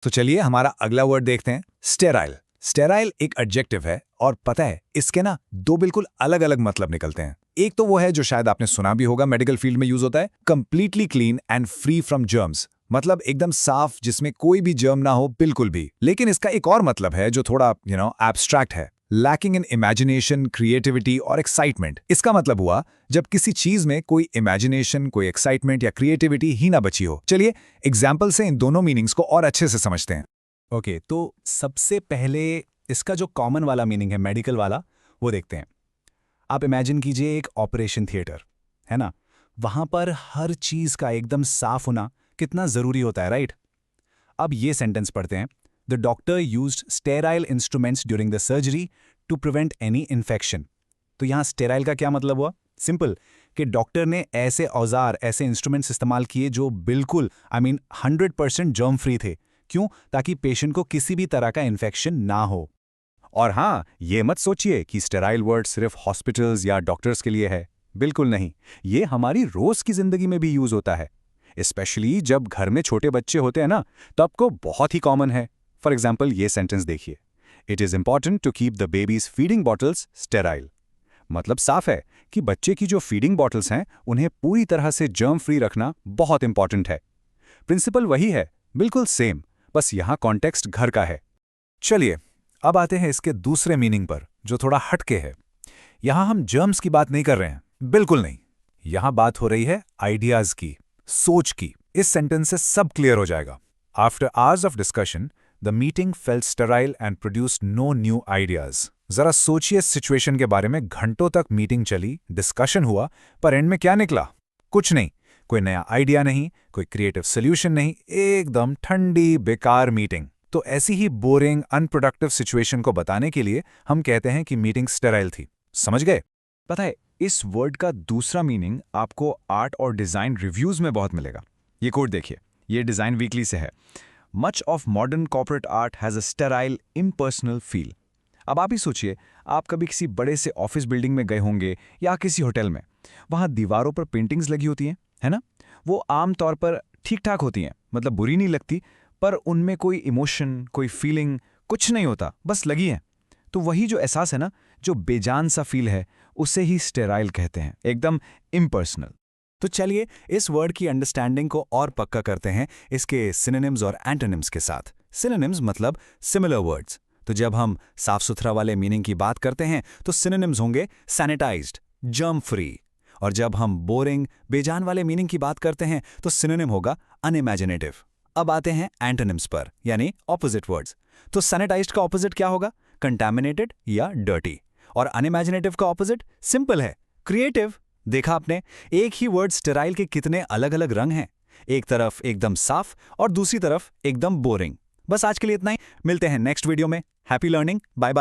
तो चलिए हमारा अगला वर्ड देखते हैं, स्टेराइल। स्टेराइल एक एडजेक्टिव है और पता है इसके ना दो बिल्कुल अलग अलग मतलब निकलते हैं। एक तो वो है जो शायद आपने सुना भी होगा, मेडिकल फील्ड में यूज होता है, completely clean and free from germs, मतलब एकदम साफ जिसमें कोई भी जर्म ना हो बिल्कुल भी। लेकिन इसका एक और मतलब है जो थोड़ा एब्स्ट्रैक्ट है, लैकिंग इन इमेजिनेशन, क्रिएटिविटी और एक्साइटमेंट। इसका मतलब हुआ जब किसी चीज में कोई इमेजिनेशन, कोई एक्साइटमेंट या क्रिएटिविटी ही ना बची हो। चलिए एग्जाम्पल से इन दोनों मीनिंग्स को और अच्छे से समझते हैं। ओके, तो सबसे पहले इसका जो कॉमन वाला मीनिंग है, मेडिकल वाला, वो देखते हैं। आप इमेजिन कीजिए एक ऑपरेशन थिएटर, है ना? वहाँ पर हर चीज़ का एकदम साफ होना कितना ज़रूरी होता है, राइट? अब ये सेंटेंस पढ़ते हैं। The doctor used sterile instruments during the surgery to prevent any infection. तो यहाँ स्टेराइल का क्या मतलब हुआ? सिंपल, कि डॉक्टर ने ऐसे औजार, ऐसे इंस्ट्रूमेंट्स इस्तेमाल किए जो बिल्कुल 100% जर्म फ्री थे। क्यों? ताकि पेशेंट को किसी भी तरह का इन्फेक्शन ना हो। और हाँ, ये मत सोचिए कि स्टेराइल वर्ड सिर्फ हॉस्पिटल्स या डॉक्टर्स के लिए है। बिल्कुल नहीं, ये हमारी रोज की जिंदगी में भी यूज होता है। स्पेशली जब घर में छोटे बच्चे होते हैं ना, तो आपको बहुत ही कॉमन है। फॉर एग्जाम्पल ये सेंटेंस देखिए, it is important to keep the babies feeding bottles sterile. मतलब साफ है कि बच्चे की जो फीडिंग बॉटल्स हैं उन्हें पूरी तरह से जर्म फ्री रखना बहुत इंपॉर्टेंट है। प्रिंसिपल वही है, बिल्कुल सेम, बस यहाँ कॉन्टेक्स्ट घर का है। चलिए अब आते हैं इसके दूसरे मीनिंग पर जो थोड़ा हटके है। यहां हम जर्म्स की बात नहीं कर रहे हैं, बिल्कुल नहीं। यहां बात हो रही है आइडियाज की, सोच की। इस सेंटेंस से सब क्लियर हो जाएगा। After hours of discussion the meeting felt sterile and produced no new ideas. जरा सोचिए इस सिचुएशन के बारे में। घंटों तक मीटिंग चली, डिस्कशन हुआ, पर एंड में क्या निकला? कुछ नहीं। कोई नया आइडिया नहीं, कोई क्रिएटिव सोल्यूशन नहीं, एकदम ठंडी बेकार मीटिंग। तो ऐसी ही बोरिंग अनप्रोडक्टिव सिचुएशन को बताने के लिए हम कहते हैं कि मीटिंग स्टेराइल थी। समझ गए? पता है इस वर्ड का दूसरा मीनिंग आपको आर्ट और डिजाइन रिव्यूज में बहुत मिलेगा। ये कोट देखिए, ये डिजाइन वीकली से है। Much of modern corporate art has a sterile impersonal feel. अब आप ही सोचिए, आप कभी किसी बड़े से ऑफिस बिल्डिंग में गए होंगे या किसी होटल में। वहां दीवारों पर पेंटिंग्स लगी होती हैं, है ना? वो आमतौर पर ठीक ठाक होती हैं, मतलब बुरी नहीं लगती, पर उनमें कोई इमोशन, कोई फीलिंग कुछ नहीं होता, बस लगी है। तो वही जो एहसास है ना, जो बेजान सा फील है, उसे ही स्टेराइल कहते हैं, एकदम इम्पर्सनल। तो चलिए इस वर्ड की अंडरस्टैंडिंग को और पक्का करते हैं इसके सिनोनिम्स और एंटोनिम्स के साथ। सिनोनिम्स मतलब सिमिलर वर्ड्स। तो जब हम साफ सुथरा वाले मीनिंग की बात करते हैं तो सिनोनिम्स होंगे सैनिटाइज्ड, जर्म फ्री। और जब हम बोरिंग, बेजान वाले मीनिंग की बात करते हैं तो सिनोनिम होगा अनइमेजिनेटिव। अब आते हैं एंटोनिम्स पर, यानी ऑपोजिट वर्ड्स। तो सैनिटाइज्ड का ऑपोजिट क्या होगा? कंटैमिनेटेड या डर्टी। और अनइमेजिनेटिव का ऑपोजिट सिंपल है, क्रिएटिव। देखा आपने, एक ही वर्ड स्टेराइल के कितने अलग अलग रंग हैं। एक तरफ एकदम साफ और दूसरी तरफ एकदम बोरिंग। बस आज के लिए इतना ही, मिलते हैं नेक्स्ट वीडियो में। Happy learning, bye bye.